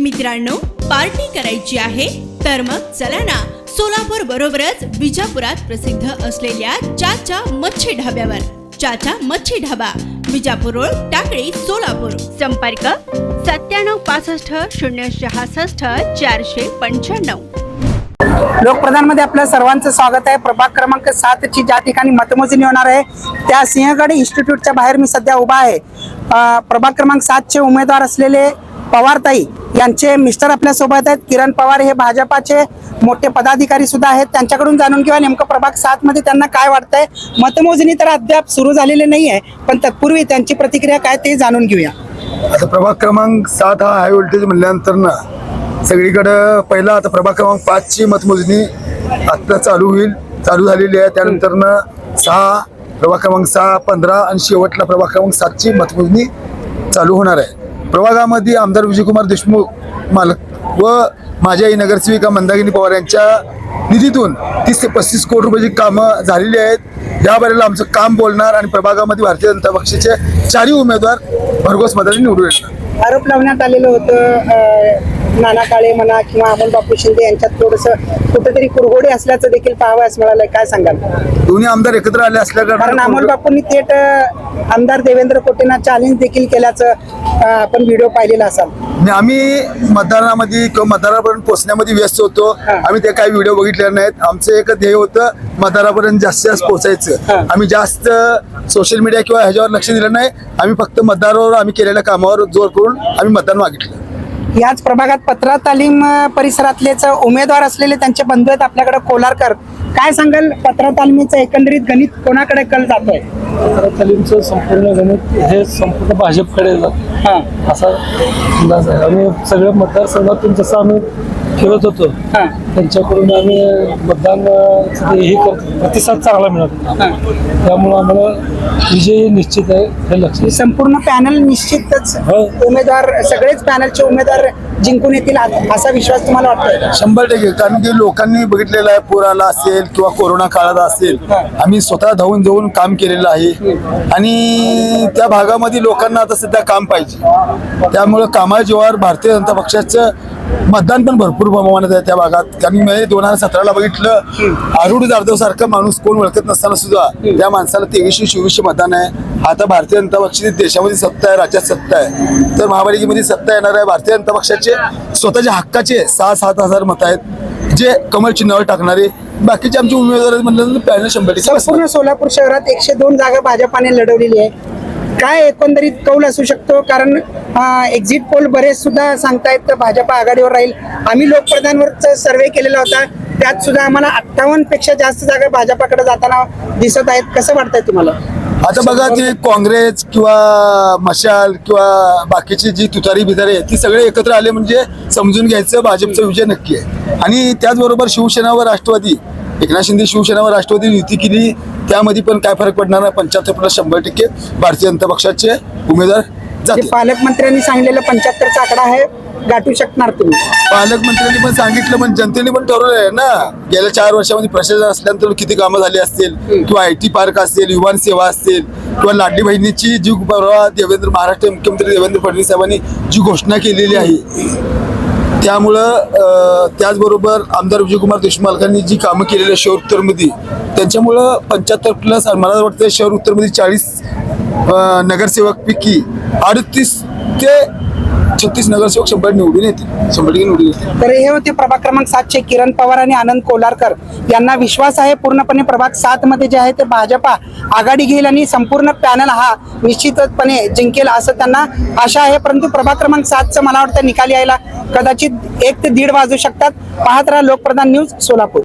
मित्रांनो, पार्टी करायची आहे तर मग चला ना, सोलापूर बरोबरच विजापुरात प्रसिद्ध असलेल्या चाचा मच्छी ढाब्यावर. चाचा मच्छी ढाबा, विजापूर रोड, टाकळी, सोलापूर. संपर्क 9765 066 495. लोकप्रधान मध्ये आपल्या सर्वांचं स्वागत आहे. प्रभाग क्रमांक 7 ची ज्या ठिकाणी मतमोजणी होणार आहे त्या सिंहगड इन्स्टिट्यूटच्या बाहेर मी सध्या उभा आहे. प्रभाग क्रमांक 7 चे उमेदवार असलेले पवारताई यांचे मिस्टर आपल्या सोबत आहेत. किरण पवार हे भाजपाचे मोठे पदाधिकारी सुद्धा आहेत. त्यांच्याकडून जाणून घेऊया नेमकं प्रभाग 7 मध्ये त्यांना काय वाटतंय. मतमोजणी तर अद्याप सुरू झालेली नाही आहे, पण तत्पूर्वी त्यांची प्रतिक्रिया काय ते जाणून घेऊया. आता प्रभाग क्रमांक 7 हा हाय व्होल्टेज म्हणल्यानंतर ना सगळीकडं पहिला आता प्रभाग क्रमांक 5 ची मतमोजणी आत्ता चालू झालेली आहे. त्यानंतर ना 6 प्रभाग क्रमांक 6, 15 आणि शेवटला प्रभाग क्रमांक 7 ची मतमोजणी चालू होणार आहे. प्रभागामध्ये आमदार विजयकुमार देशमुख मालक व माझ्या आई नगरसेविका मंदाकिनी पवार यांच्या निधीतून 30 ते 35 कोटी रुपयाची कामं झालेली आहेत. या बारेला आमचं काम बोलणार आणि प्रभागामध्ये भारतीय जनता पक्षाचे 4 उमेदवार भरघोस मताने निवडून येणार. आरोप लावण्यात आलेलं होतं नाना काळे म्हणा किंवा अमोल बापू शिंदे यांच्यात थोडंसं कुठेतरी कुरघोडी असल्याचं देखील पाहावयास मिळालंय. काय सांगाल? दोन्ही आमदार एकत्र आले असल्या कारण अमोल बापूंनी थेट आमदार देवेंद्र कोटेंना चॅलेंज देखील केल्याचं आपण व्हिडिओ पाहिलेला असाल. आम्ही मतदानामध्ये किंवा मतदारापर्यंत पोहोचण्यामध्ये व्यस्त होतो. आम्ही ते काही व्हिडिओ बघितले नाहीत. आमचं एक ध्येय होतं मतदारापर्यंत जास्तीत जास्त पोहोचायचं. आम्ही जास्त सोशल मीडिया किंवा ह्याच्यावर लक्ष दिलं नाही. आम्ही फक्त मतदारावर आम्ही केलेल्या कामावर जोर करून आम्ही मतदान मागितलं. याच प्रभागात पत्रा तालीम परिसरातलेच उमेदवार असलेले त्यांचे बंधू आहेत आपल्याकडे कोलारकर. काय सांगाल, पत्रा तालमीचं एकंदरीत गणित कोणाकडे कल जातोय? पत्रा तालीमचं संपूर्ण गणित हे संपूर्ण भाजपकडे जातं असा अंदाज आहे. आम्ही सगळ्या मतदारसंघातून जसं आम्ही फिरत होतो त्यांच्याकडून आम्ही मतदान हे करतो, प्रतिसाद चांगला मिळत. त्यामुळे आम्हाला विजय निश्चित आहे हे लक्ष. संपूर्ण पॅनल निश्चितच उमेदवार, सगळेच पॅनलचे उमेदवार जिंकून येतील असा विश्वास तुम्हाला वाटतोय? 100% कारण की लोकांनी बघितलेलं आहे. पूर आला असेल किंवा कोरोना काळात असेल, आम्ही स्वतः धावून जाऊन काम केलेलं आहे आणि त्या भागामध्ये लोकांना आता सध्या काम पाहिजे. त्यामुळं कामाच्या जीवावर भारतीय जनता पक्षाचं मतदान पण भरपूर प्रमाणात आहे त्या भागात. कारण मी 2017ला बघितलं, आरुड जाधव सारखा माणूस कोण ओळखत नसताना सुद्धा त्या माणसाला 2324 मतदान आहे. आता भारतीय जनता पक्षाची देशामध्ये सत्ता आहे, राज्यात सत्ता आहे, तर महापालिकेमध्ये सत्ता येणार आहे. भारतीय जनता पक्षाचे स्वतःच्या हक्काचे 6-7 हजार मत आहेत जे कमळ चिन्हावर टाकणारे. बाकीचे आमचे उमेदवार म्हणलं पॅनल 100%. संपूर्ण सोलापूर शहरात 102 जागा भाजपाने लढवलेली आहे. काय एकंदरीत कौल असू शकतो? कारण एक्झिट पोल बरेच सुद्धा सांगतायत भाजपा आघाडीवर राहील. आम्ही लोकप्रधानवरचा सर्वे केलेला होता, त्यात सुद्धा आम्हाला 58 पेक्षा जास्त जागा भाजपाकडे जाताना दिसत आहेत. कसं वाटतंय तुम्हाला? आता बघा, ते काँग्रेस किंवा मशाल किंवा बाकीची जी तुतारी बितारी आहे ती सगळे एकत्र आले म्हणजे समजून घ्यायचं भाजपचा विजय नक्की आहे. आणि त्याचबरोबर शिवसेना व राष्ट्रवादी, एकनाथ शिंदे शिवसेना व राष्ट्रवादी युती केली, त्यामध्ये पण काय फरक पडणार नाही. 75% 100% भारतीय जनता पक्षाचे उमेदवार जातील. पालकमंत्र्यांनी सांगलेलं 75चा आकडा आहे, गाठू शकणार तुम्ही? पालकमंत्र्यांनी पण सांगितलं, पण जनतेने पण ठरवलं आहे ना. गेल्या 4 वर्षामध्ये प्रशासन असल्यानंतर किती कामं झाली असतील, किंवा IT पार्क असेल, युवान सेवा असेल, किंवा लाडली बहिणीची जी परवा महाराष्ट्र मुख्यमंत्री देवेंद्र फडणवीस साहेबांनी जी घोषणा केलेली आहे, त्यामुळं त्याचबरोबर आमदार विजयकुमार देशमुख मालकांनी जी कामं केलेली आहे शहर उत्तरमध्ये, त्यांच्यामुळं 75+ आणि मला वाटतं शहर उत्तरमध्ये 40 नगरसेवकपैकी 38 ते 36 नगरसेवक 100% निवडून येतील. 100% निवडून येतील. तर हे होते प्रभाग क्रमांक 7 चे किरण पवार आणि आनंद कोलारकर. यांना विश्वास आहे पूर्णपणे प्रभाग 7 मध्ये जे आहे ते भाजपा आघाडी घेईल आणि संपूर्ण पॅनल हा निश्चितपणे जिंकेल असं त्यांना आशा आहे. परंतु प्रभाग क्रमांक 7चं मला वाटतं निकाल यायला कदाचित 1 ते 1.5 वाजू शकतात. पाहत राहा लोकप्रधान न्यूज सोलापूर.